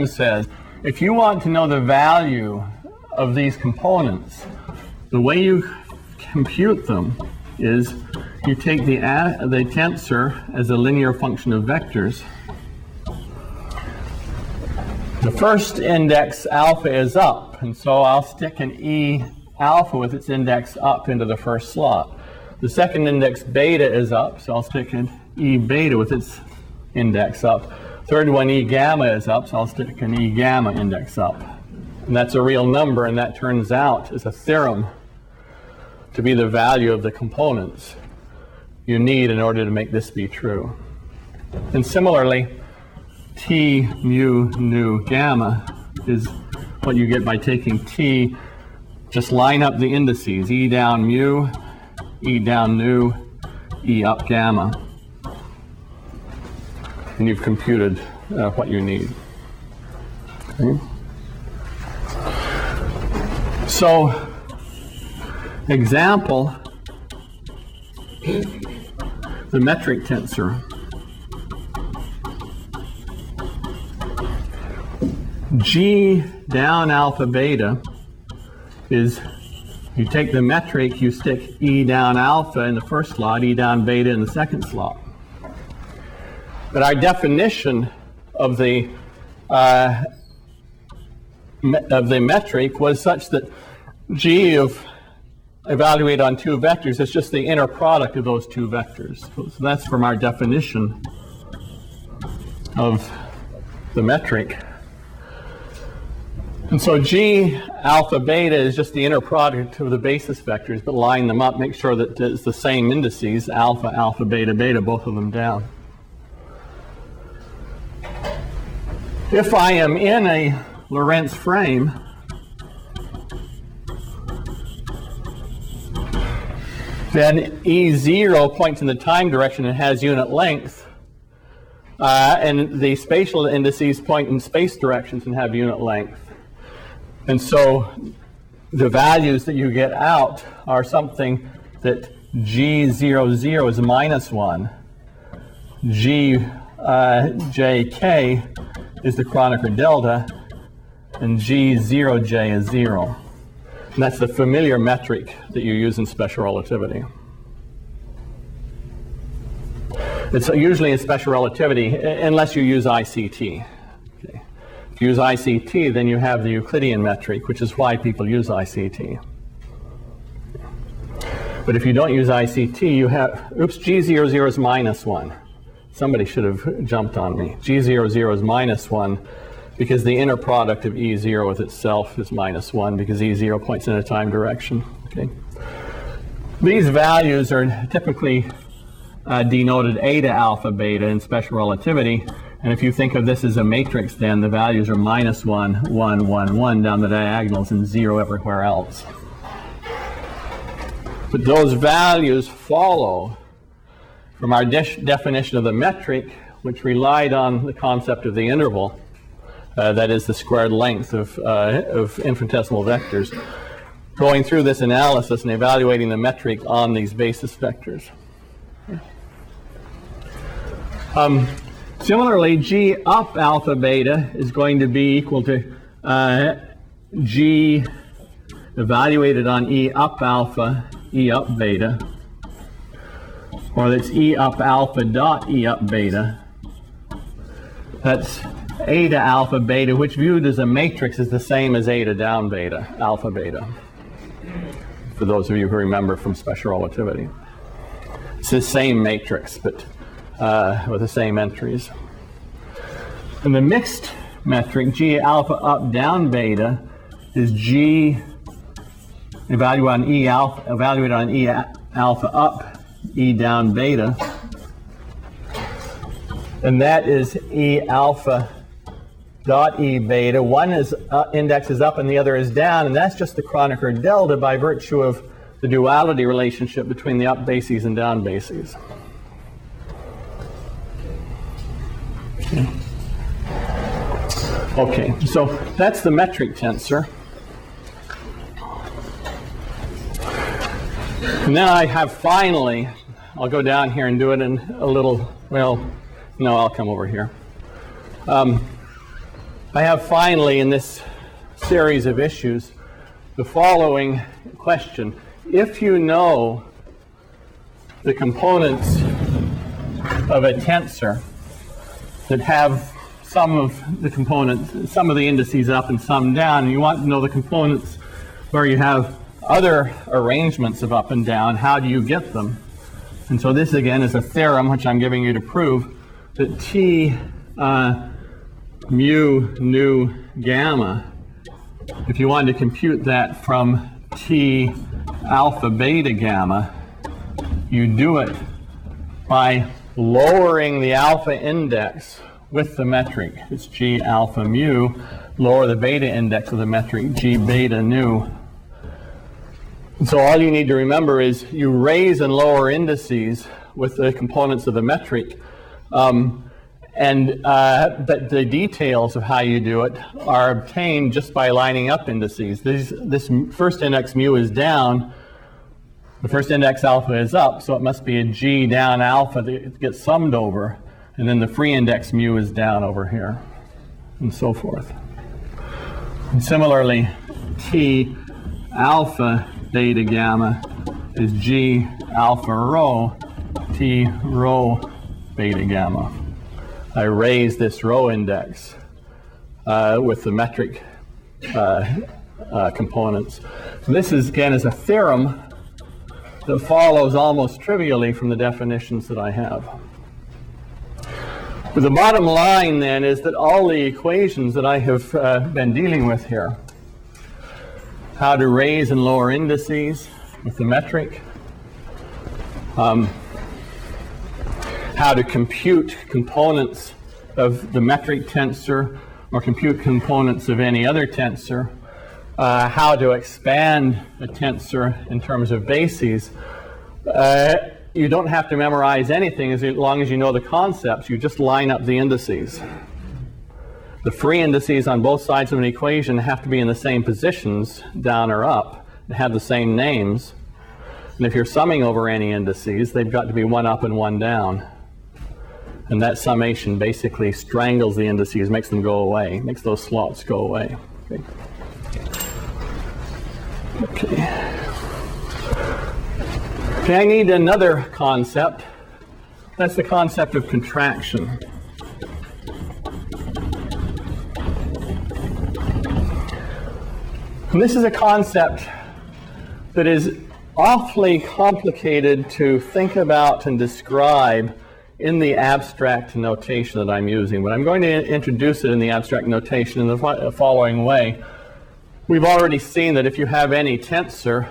says, if you want to know the value of these components, the way you compute them is you take the tensor as a linear function of vectors. The first index alpha is up, and so I'll stick an E alpha with its index up into the first slot. The second index beta is up, so I'll stick an E beta with its index up. Third one, E gamma, is up, so I'll stick an E gamma index up. And that's a real number, and that turns out as a theorem to be the value of the components you need in order to make this be true. And similarly, T mu nu gamma is what you get by taking T, just line up the indices, E down mu, E down nu, E up gamma. And you've computed what you need. Okay. So, example, the metric tensor. G down alpha beta is, you take the metric, you stick E down alpha in the first slot, E down beta in the second slot. But our definition of the metric was such that G of evaluate on two vectors is just the inner product of those two vectors. So that's from our definition of the metric. And so G alpha beta is just the inner product of the basis vectors, but line them up, make sure that it's the same indices, alpha, alpha, beta, beta, both of them down. If I am in a Lorentz frame, then E0 points in the time direction and has unit length, and the spatial indices point in space directions and have unit length. And so the values that you get out are something that G00 is -1, JK is the Kronecker delta, and G0J is 0. And that's the familiar metric that you use in special relativity. It's usually in special relativity, unless you use ICT. Okay. If you use ICT, then you have the Euclidean metric, which is why people use ICT. But if you don't use ICT, you have, oops, G00 is -1. Somebody should have jumped on me. G00 is -1 because the inner product of E0 with itself is -1 because E0 points in a time direction. Okay. These values are typically denoted eta alpha beta in special relativity. And if you think of this as a matrix, then the values are -1, 1, 1, 1 down the diagonals and 0 everywhere else. But those values follow from our definition of the metric, which relied on the concept of the interval, that is the squared length of infinitesimal vectors, going through this analysis and evaluating the metric on these basis vectors. Similarly, G up alpha beta is going to be equal to G evaluated on E up alpha, E up beta, or that's E up alpha dot E up beta. That's eta alpha beta, which viewed as a matrix is the same as eta down beta, alpha beta, for those of you who remember from special relativity. It's the same matrix, but with the same entries. And the mixed metric, G alpha up down beta, is G evaluated on E alpha up, E down beta. And that is E alpha dot E beta. One is index is up and the other is down, and that's just the Kronecker delta by virtue of the duality relationship between the up bases and down bases. Okay, so that's the metric tensor. And then I have finally, I'll go down here and do it in a little, well, no, I'll come over here. I have finally in this series of issues the following question. If you know the components of a tensor that have some of the components, some of the indices up and some down, and you want to know the components where you have other arrangements of up and down, how do you get them? And so this again is a theorem which I'm giving you to prove that T mu nu gamma, if you wanted to compute that from T alpha beta gamma, you do it by lowering the alpha index with the metric. It's G alpha mu, lower the beta index of the metric, G beta nu. And so all you need to remember is you raise and lower indices with the components of the metric, but the details of how you do it are obtained just by lining up indices. This first index mu is down, the first index alpha is up, so it must be a G down alpha that gets summed over, and then the free index mu is down over here, and so forth. And similarly, T alpha beta gamma is G alpha rho, T rho beta gamma. I raise this rho index with the metric components. So this is, again, is a theorem that follows almost trivially from the definitions that I have. But the bottom line then is that all the equations that I have been dealing with here, how to raise and lower indices with the metric, how to compute components of the metric tensor or compute components of any other tensor, how to expand a tensor in terms of bases. You don't have to memorize anything as long as you know the concepts. You just line up the indices. The free indices on both sides of an equation have to be in the same positions, down or up, and have the same names. And if you're summing over any indices, they've got to be one up and one down. And that summation basically strangles the indices, makes them go away, makes those slots go away. Okay, I need another concept. That's the concept of contraction. And this is a concept that is awfully complicated to think about and describe in the abstract notation that I'm using, but I'm going to introduce it in the abstract notation in the following way. We've already seen that if you have any tensor,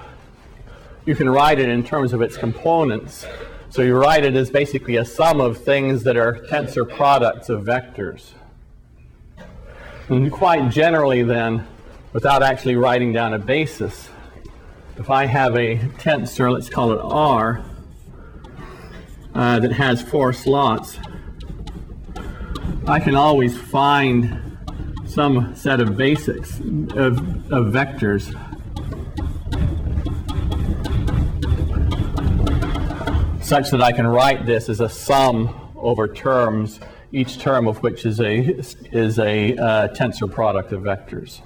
you can write it in terms of its components. So you write it as basically a sum of things that are tensor products of vectors. And quite generally then, without actually writing down a basis, if I have a tensor, let's call it R, that has 4 slots, I can always find some set of basics of vectors such that I can write this as a sum over terms, each term of which is a tensor product of vectors.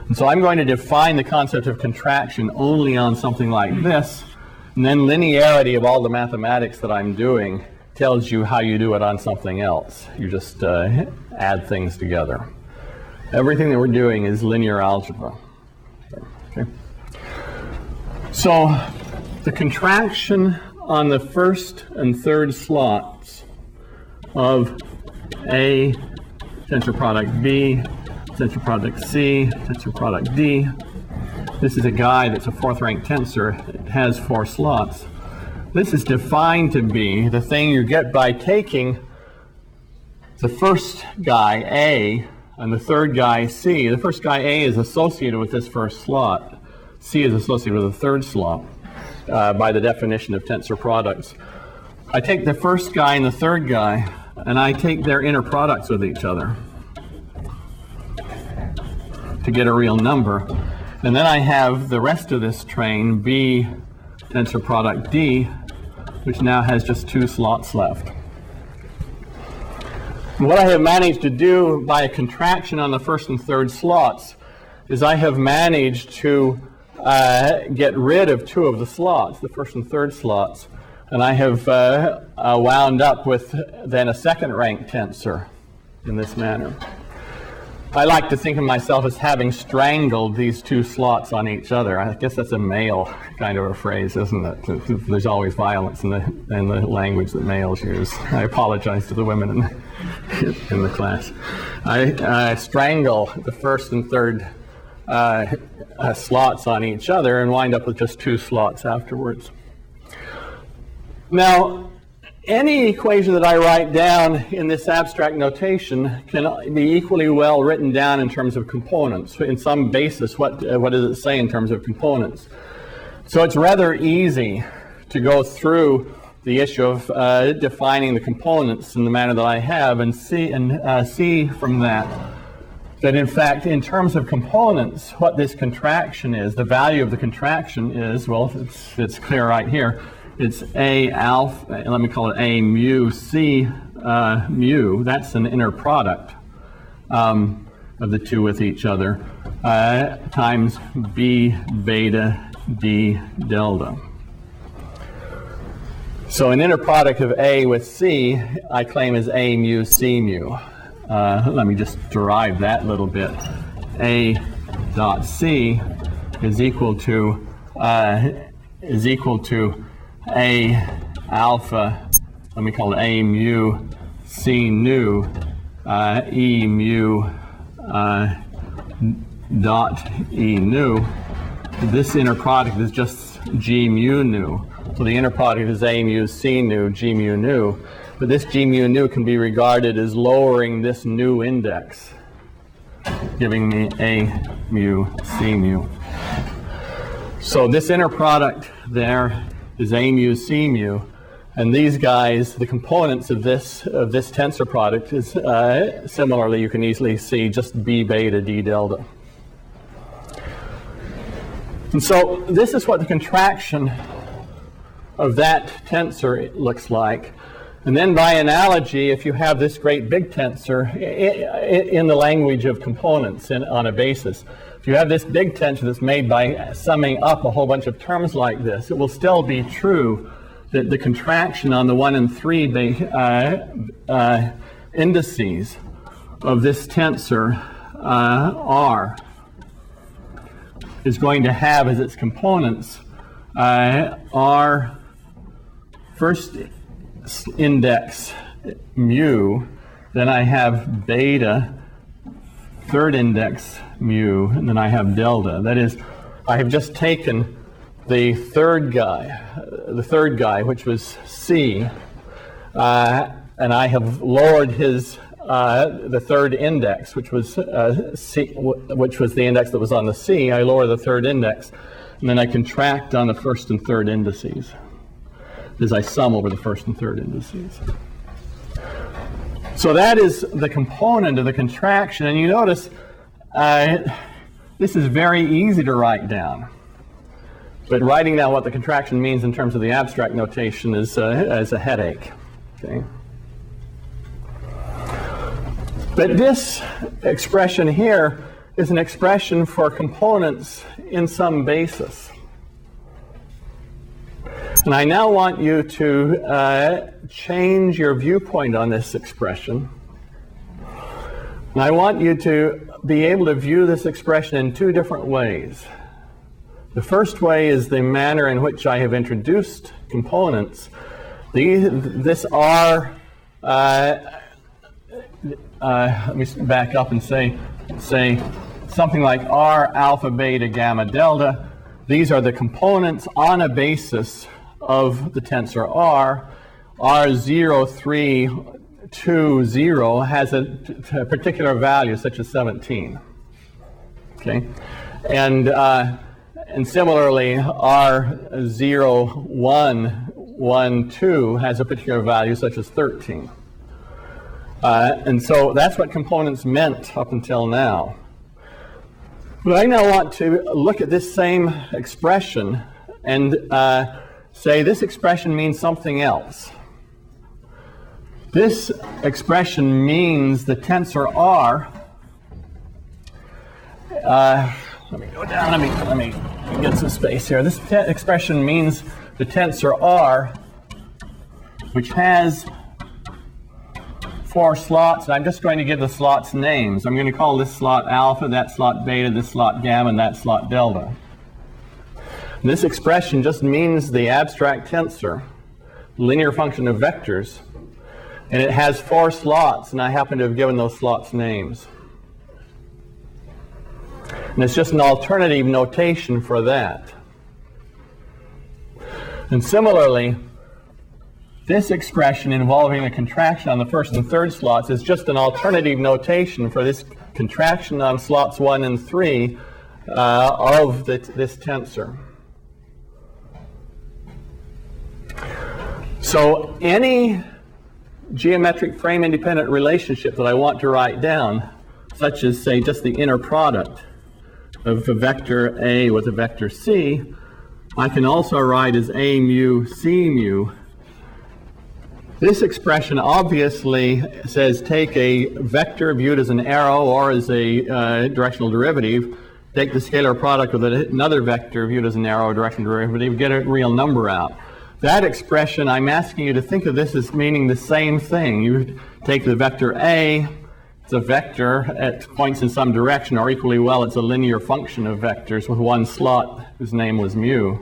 And so I'm going to define the concept of contraction only on something like this, and then linearity of all the mathematics that I'm doing tells you how you do it on something else. You just add things together. Everything that we're doing is linear algebra. Okay. So the contraction on the first and third slots of A, tensor product B, tensor product C, tensor product D. This is a guy that's a 4th rank tensor. It has 4 slots. This is defined to be the thing you get by taking the first guy A and the third guy C. The first guy A is associated with this first slot. C is associated with the third slot by the definition of tensor products. I take the first guy and the third guy and I take their inner products with each other to get a real number. And then I have the rest of this train, B tensor product D, which now has just 2 slots left. And what I have managed to do by a contraction on the first and third slots is I have managed to get rid of two of the slots, the first and third slots, and I have wound up with then a second-rank tensor in this manner. I like to think of myself as having strangled these two slots on each other. I guess that's a male kind of a phrase, isn't it? There's always violence in the language that males use. I apologize to the women in the class. I strangle the first and third slots on each other and wind up with just two slots afterwards. Now, any equation that I write down in this abstract notation can be equally well written down in terms of components. In some basis, what does it say in terms of components? So it's rather easy to go through the issue of defining the components in the manner that I have and see from that in fact, in terms of components, what this contraction is, the value of the contraction is, well, it's clear right here. It's A alpha, let me call it A mu C mu, that's an inner product of the two with each other, times B beta D delta. So an inner product of A with C, I claim is A mu C mu. Let me just derive that a little bit. A dot C is equal to A alpha, let me call it A mu C nu, E mu dot E nu. This inner product is just G mu nu. So the inner product is A mu C nu, G mu nu. But this G mu nu can be regarded as lowering this nu index, giving me A mu C mu. So this inner product there is A mu C mu, and these guys, the components of this tensor product is similarly, you can easily see just B beta D delta. And so this is what the contraction of that tensor looks like. And then by analogy, if you have this great big tensor in the language of components on a basis, if you have this big tensor that's made by summing up a whole bunch of terms like this, it will still be true that the contraction on the 1 and 3 indices of this tensor R is going to have as its components R first index mu, then I have beta, third index mu, and then I have delta. That is, I have just taken the third guy, which was C, and I have lowered his the third index, which was C, which was the index that was on the C. I lower the third index, and then I contract on the first and third indices as I sum over the first and third indices. So that is the component of the contraction, and you notice this is very easy to write down. But writing down what the contraction means in terms of the abstract notation is a headache. Okay? But this expression here is an expression for components in some basis. And I now want you to change your viewpoint on this expression. And I want you to be able to view this expression in two different ways. The first way is the manner in which I have introduced components. This R, let me back up and say something like R alpha beta gamma delta. These are the components on a basis of the tensor R. R0, 3, 2, 0 has a particular value, such as 17. Okay, and similarly, R0, 1, 1, 2 has a particular value, such as 13. And so that's what components meant up until now. But I now want to look at this same expression and say this expression means something else. This expression means the tensor R. Let me go down. Let me get some space here. This expression means the tensor R, which has 4 slots. I'm just going to give the slots names. I'm going to call this slot alpha, that slot beta, this slot gamma, and that slot delta. And this expression just means the abstract tensor, linear function of vectors, and it has 4 slots, and I happen to have given those slots names. And it's just an alternative notation for that. And similarly, this expression involving the contraction on the first and third slots is just an alternative notation for this contraction on slots 1 and 3 of this tensor. So any geometric frame-independent relationship that I want to write down, such as, say, just the inner product of a vector A with a vector C, I can also write as A mu C mu. This expression obviously says take a vector viewed as an arrow or as a directional derivative, take the scalar product with another vector viewed as an arrow or directional derivative, get a real number out. That expression, I'm asking you to think of this as meaning the same thing. You take the vector A, it's a vector, it points in some direction, or equally well, it's a linear function of vectors with one slot whose name was mu.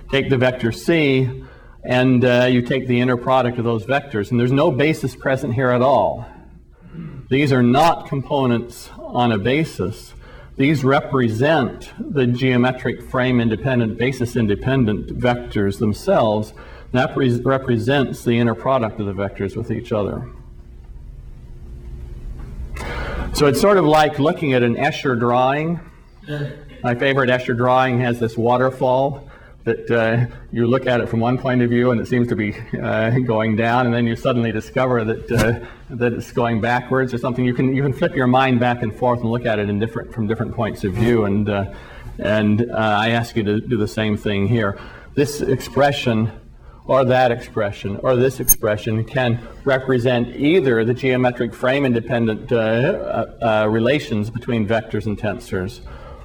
Take the vector C, and you take the inner product of those vectors, and there's no basis present here at all. These are not components on a basis. These represent the geometric frame-independent, basis-independent vectors themselves. That represents the inner product of the vectors with each other. So it's sort of like looking at an Escher drawing. My favorite Escher drawing has this waterfall that you look at it from one point of view and it seems to be going down, and then you suddenly discover that it's going backwards or something. You can flip your mind back and forth and look at it from different points of view, and I ask you to do the same thing here. This expression or that expression or this expression can represent either the geometric frame-independent relations between vectors and tensors,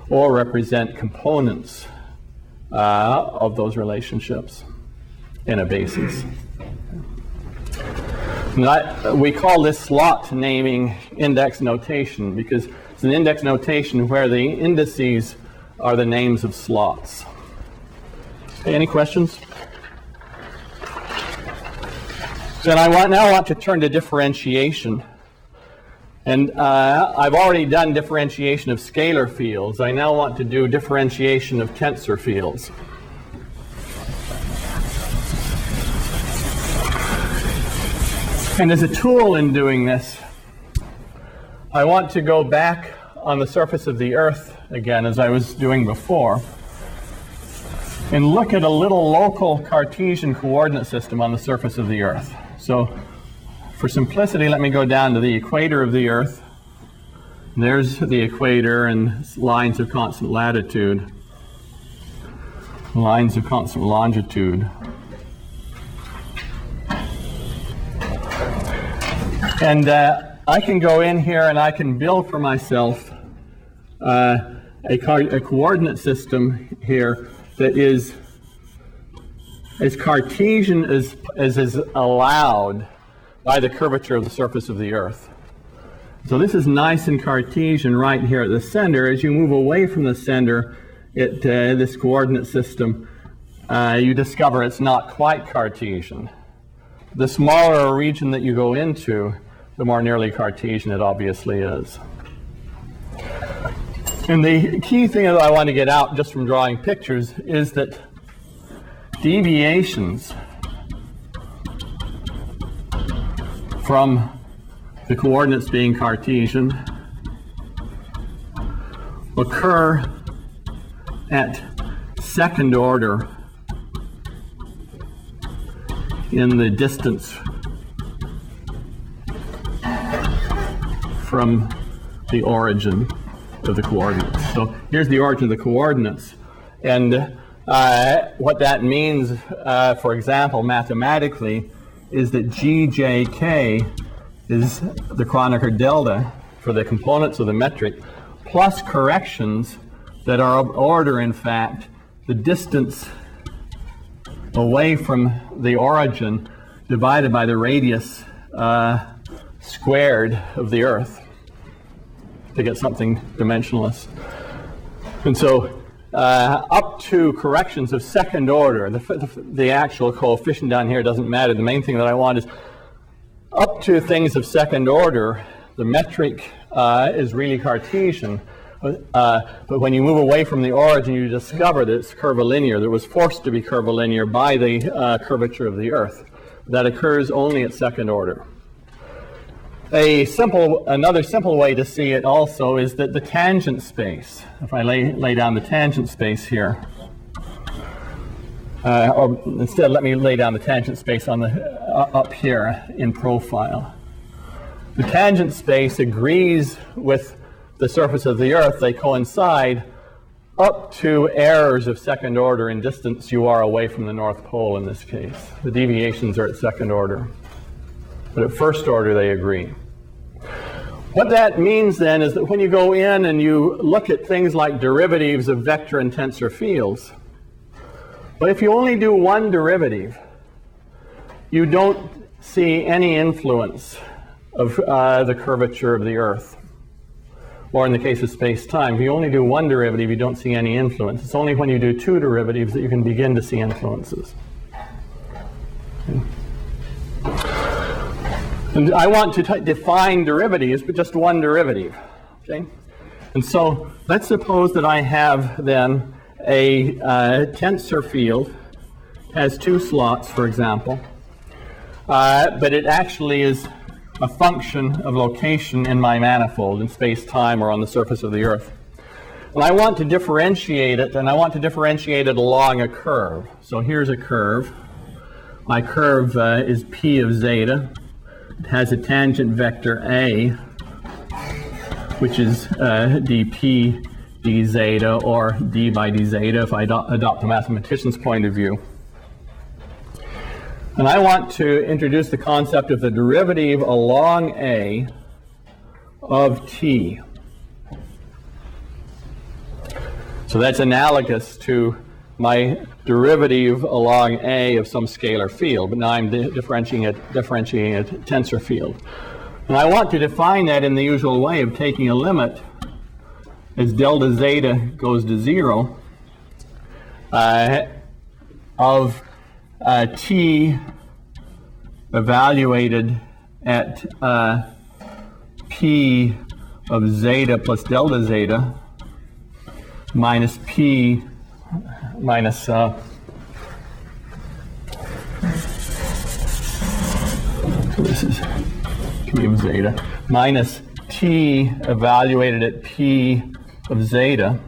or represent components of those relationships in a basis. We call this slot naming index notation because it's an index notation where the indices are the names of slots. Okay, any questions? Then I now want to turn to differentiation. And I've already done differentiation of scalar fields. I now want to do differentiation of tensor fields. And as a tool in doing this, I want to go back on the surface of the Earth again, as I was doing before, and look at a little local Cartesian coordinate system on the surface of the Earth. So, for simplicity, let me go down to the equator of the Earth. There's the equator and lines of constant latitude, lines of constant longitude. And I can go in here and I can build for myself a coordinate system here that is as Cartesian as is allowed by the curvature of the surface of the Earth. So this is nice and Cartesian right here at the center. As you move away from the center, this coordinate system, you discover it's not quite Cartesian. The smaller a region that you go into, the more nearly Cartesian it obviously is. And the key thing that I want to get out just from drawing pictures is that deviations from the coordinates being Cartesian occur at second order in the distance from the origin of the coordinates. So here's the origin of the coordinates, and what that means, for example, mathematically, is that GJK is the Kronecker delta for the components of the metric, plus corrections that are of order, in fact, the distance away from the origin divided by the radius squared of the Earth to get something dimensionless. And so up to corrections of second order, the actual coefficient down here doesn't matter. The main thing that I want is up to things of second order, the metric is really Cartesian. But when you move away from the origin, you discover that it's curvilinear. That was forced to be curvilinear by the curvature of the Earth. That occurs only at second order. Another simple way to see it also is that the tangent space, if I lay down the tangent space here, or instead let me lay down the tangent space on the up here in profile. The tangent space agrees with the surface of the Earth. They coincide up to errors of second order in distance you are away from the North Pole in this case. The deviations are at second order. But at first order, they agree. What that means then is that when you go in and you look at things like derivatives of vector and tensor fields, but if you only do one derivative, you don't see any influence of the curvature of the Earth. Or in the case of space-time, if you only do one derivative, you don't see any influence. It's only when you do two derivatives that you can begin to see influences. Okay. And I want to define derivatives, but just one derivative. Okay? And so let's suppose that I have then a tensor field, has two slots, for example, but it actually is a function of location in my manifold in space-time or on the surface of the Earth. And I want to differentiate it, and I want to differentiate it along a curve. So here's a curve. My curve is P of zeta. It has a tangent vector A, which is dp d zeta, or d by d zeta if I adopt the mathematician's point of view. And I want to introduce the concept of the derivative along A of t. So that's analogous to my derivative along A of some scalar field, but now I'm differentiating a tensor field. And I want to define that in the usual way of taking a limit as delta zeta goes to 0 of t evaluated at p of zeta plus delta zeta minus p minus so this is p of zeta minus t evaluated at p of zeta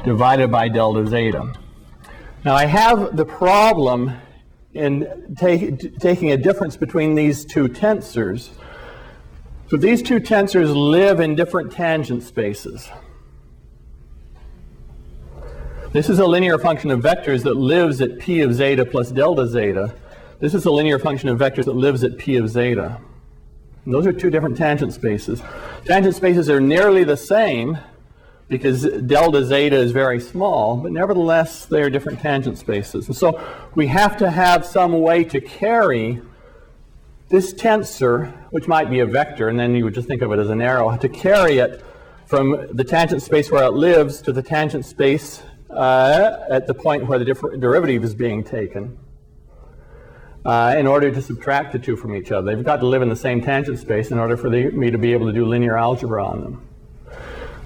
divided by delta zeta. Now I have the problem in taking a difference between these two tensors. So these two tensors live in different tangent spaces. This is a linear function of vectors that lives at p of zeta plus delta zeta. This is a linear function of vectors that lives at p of zeta. And those are two different tangent spaces. Tangent spaces are nearly the same because delta zeta is very small, but nevertheless they are different tangent spaces. And so we have to have some way to carry this tensor, which might be a vector, and then you would just think of it as an arrow, to carry it from the tangent space where it lives to the tangent space at the point where the derivative is being taken in order to subtract the two from each other. They've got to live in the same tangent space in order for me to be able to do linear algebra on them.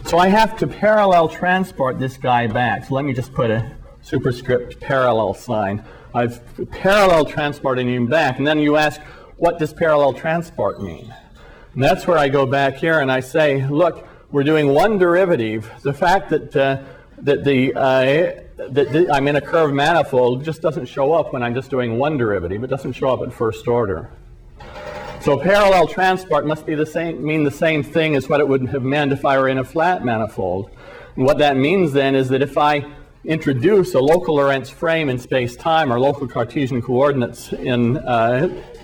So I have to parallel transport this guy back. So let me just put a superscript parallel sign. I've parallel transported him back, and then you ask, what does parallel transport mean? And that's where I go back here and I say, look, we're doing one derivative. The fact that I'm in a curved manifold just doesn't show up when I'm just doing one derivative. It doesn't show up at first order. So parallel transport must be mean the same thing as what it would have meant if I were in a flat manifold. And what that means then is that if I introduce a local Lorentz frame in space-time or local Cartesian coordinates on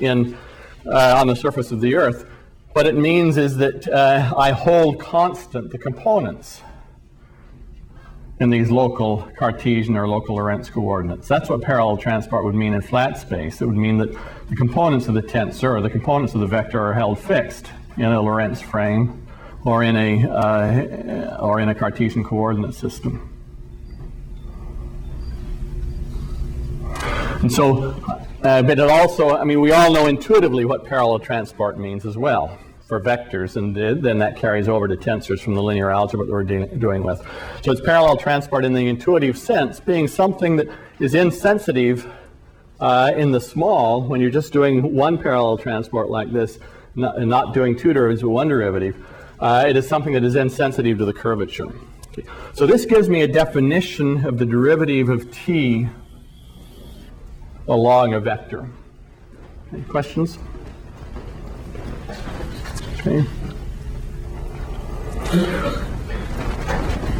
the surface of the Earth. What it means is that I hold constant the components in these local Cartesian or local Lorentz coordinates. That's what parallel transport would mean in flat space. It would mean that the components of the tensor, or the components of the vector, are held fixed in a Lorentz frame or in a Cartesian coordinate system. And so, but it also, I mean, we all know intuitively what parallel transport means as well for vectors, and then that carries over to tensors from the linear algebra that we're doing with. So it's parallel transport in the intuitive sense, being something that is insensitive in the small when you're just doing one parallel transport like this, not doing two derivatives but one derivative. It is something that is insensitive to the curvature. Okay. So this gives me a definition of the derivative of t along a vector. Any questions? Okay.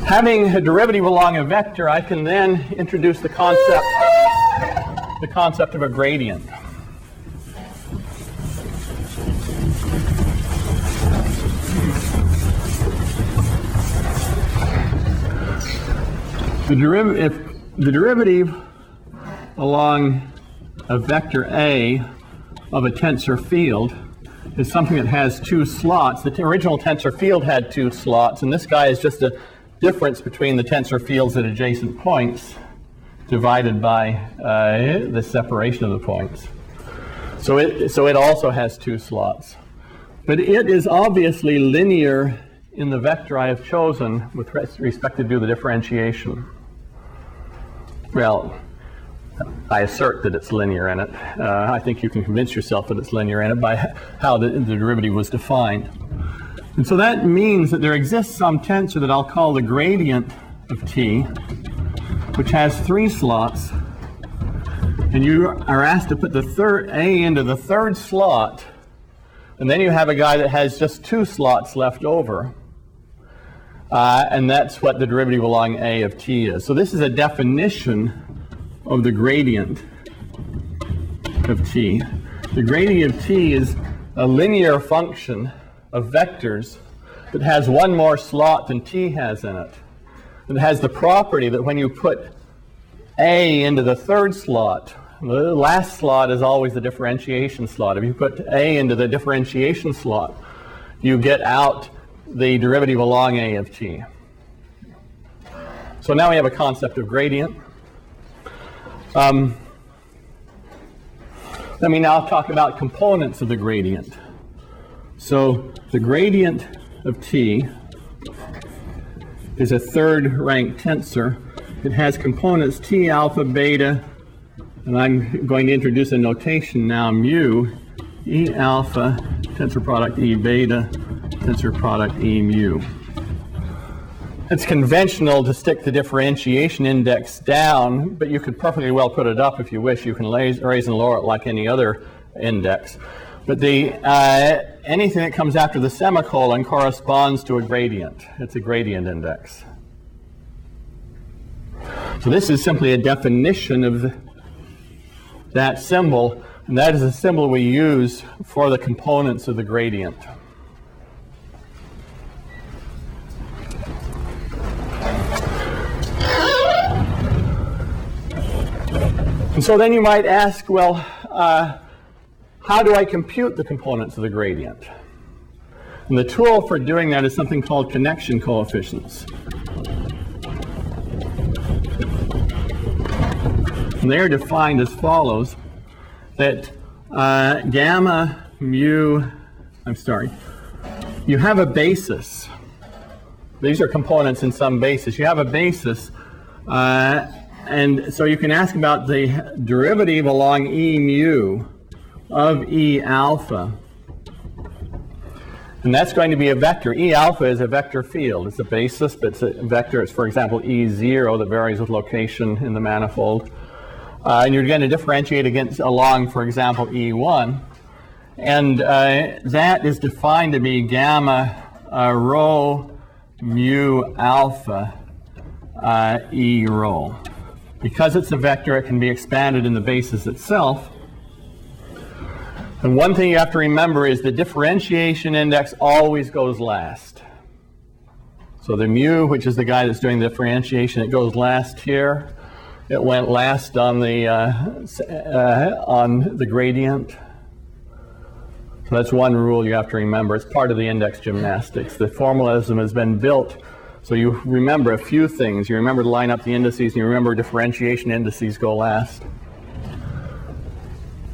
Having a derivative along a vector, I can then introduce the concept of a gradient. The derivative along a vector A of a tensor field is something that has two slots. The original tensor field had two slots, and this guy is just a difference between the tensor fields at adjacent points divided by the separation of the points. So it also has two slots. But it is obviously linear in the vector I have chosen with respect to do the differentiation. Well, I assert that it's linear in it. I think you can convince yourself that it's linear in it by how the derivative was defined. And so that means that there exists some tensor that I'll call the gradient of t, which has three slots. And you are asked to put the third A into the third slot, and then you have a guy that has just two slots left over. And that's what the derivative along A of t is. So this is a definition of the gradient of t. The gradient of t is a linear function of vectors that has one more slot than t has in it. It has the property that when you put A into the third slot, the last slot is always the differentiation slot. If you put A into the differentiation slot, you get out the derivative along A of t. So now we have a concept of gradient. Let me now talk about components of the gradient. So the gradient of t is a third-rank tensor. It has components t alpha beta, and I'm going to introduce a notation now, mu, e alpha, tensor product e beta, tensor product e mu. It's conventional to stick the differentiation index down, but you could perfectly well put it up if you wish. You can raise and lower it like any other index. But anything that comes after the semicolon corresponds to a gradient. It's a gradient index. So this is simply a definition of that symbol, and that is a symbol we use for the components of the gradient. And so then you might ask, well, how do I compute the components of the gradient? And the tool for doing that is something called connection coefficients. And they are defined as follows, that you have a basis. These are components in some basis. You have a basis, and so you can ask about the derivative along E mu of E alpha. And that's going to be a vector. E alpha is a vector field. It's a basis, but it's a vector. It's, for example, E0 that varies with location in the manifold. And you're going to differentiate along, for example, E1. And that is defined to be gamma rho mu alpha E rho. Because it's a vector, it can be expanded in the basis itself. And one thing you have to remember is the differentiation index always goes last. So the mu, which is the guy that's doing the differentiation, it goes last here. It went last on the gradient. So that's one rule you have to remember. It's part of the index gymnastics. The formalism has been built so you remember a few things. You remember to line up the indices, and you remember differentiation indices go last.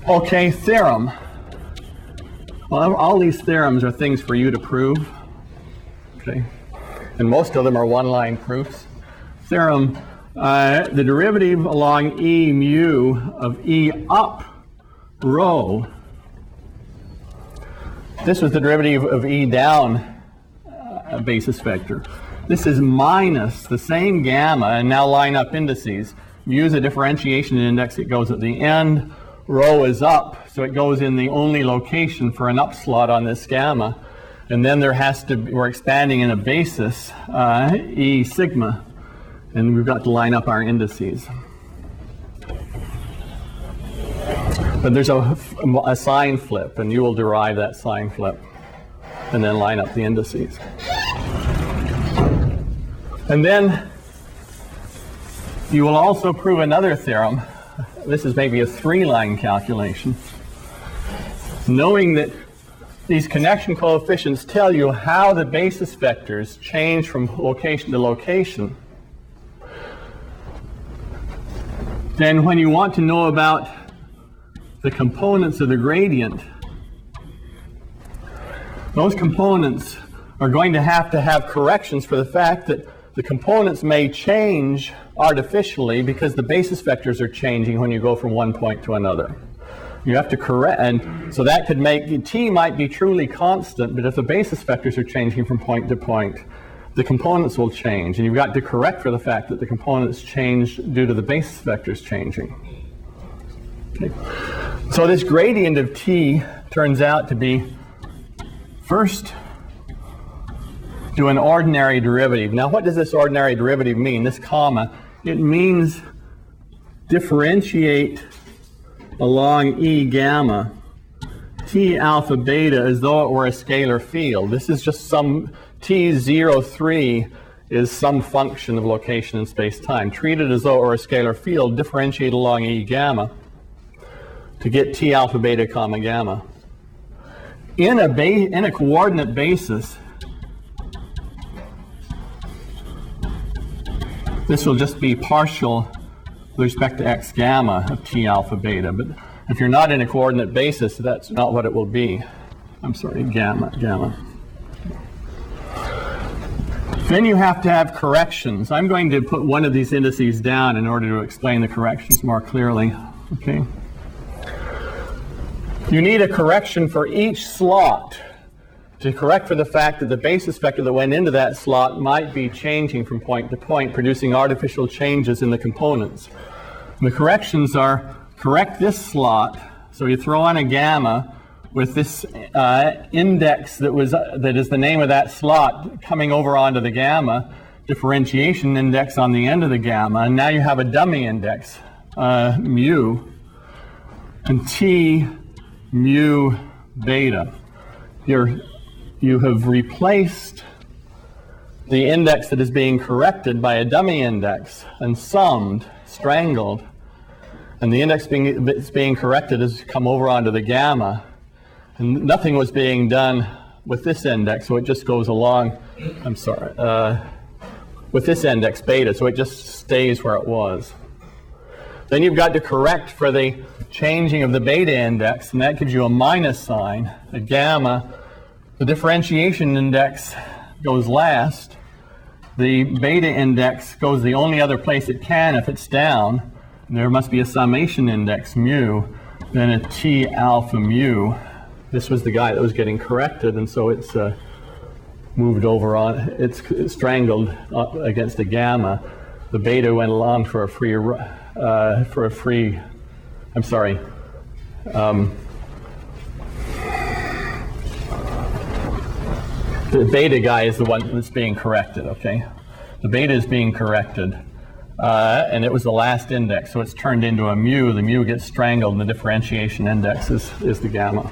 Okay, theorem. Well, all these theorems are things for you to prove. Okay, and most of them are one-line proofs. Theorem, the derivative along E mu of E up rho. This was the derivative of E down basis vector. This is minus the same gamma, and now line up indices. Mu is a differentiation index, it goes at the end. Rho is up, so it goes in the only location for an up slot on this gamma. And then there has to be, we're expanding in a basis, E sigma, and we've got to line up our indices. But there's a sign flip, and you will derive that sign flip, and then line up the indices. And then you will also prove another theorem. This is maybe a three-line calculation. Knowing that these connection coefficients tell you how the basis vectors change from location to location, then when you want to know about the components of the gradient, those components are going to have corrections for the fact that the components may change artificially because the basis vectors are changing when you go from one point to another. You have to correct, and so that could make, T might be truly constant, but if the basis vectors are changing from point to point, the components will change, and you've got to correct for the fact that the components change due to the basis vectors changing. Okay. So this gradient of T turns out to be, first, do an ordinary derivative. Now what does this ordinary derivative mean, this comma? It means differentiate along E gamma T alpha beta as though it were a scalar field. This is just some T03 is some function of location in space-time. Treat it as though it were a scalar field, differentiate along E gamma to get T alpha beta comma gamma. In a coordinate basis, this will just be partial with respect to x gamma of T alpha beta. But if you're not in a coordinate basis, that's not what it will be. I'm sorry, gamma. Then you have to have corrections. I'm going to put one of these indices down in order to explain the corrections more clearly. Okay. You need a correction for each slot to correct for the fact that the basis vector that went into that slot might be changing from point to point, producing artificial changes in the components. And the corrections are, correct this slot, so you throw on a gamma with this index that is the name of that slot coming over onto the gamma, differentiation index on the end of the gamma, and now you have a dummy index, mu, and T mu beta. You have replaced the index that is being corrected by a dummy index and summed, strangled, and the index that's being corrected has come over onto the gamma, and nothing was being done with this index, so it just goes along, with this index beta, so it just stays where it was. Then you've got to correct for the changing of the beta index, and that gives you a minus sign, a gamma. The differentiation index goes last. The beta index goes the only other place it can if it's down. There must be a summation index, mu, then a T alpha mu. This was the guy that was getting corrected, and so it's moved over on, it's strangled up against a gamma. The beta went along for a free, the beta guy is the one that's being corrected, okay? the beta is being corrected. And it was the last index, so it's turned into a mu. The mu gets strangled, and the differentiation index is the gamma.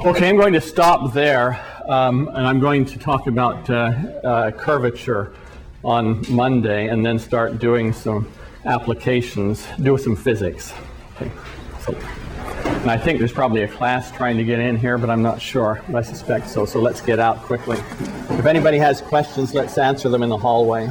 Okay, I'm going to stop there, and I'm going to talk about curvature on Monday, and then start doing some applications, do some physics. Okay. And I think there's probably a class trying to get in here, but I'm not sure. But I suspect so. So let's get out quickly. If anybody has questions, let's answer them in the hallway.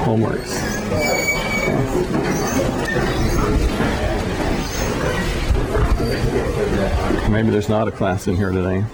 Homeworks. Maybe there's not a class in here today.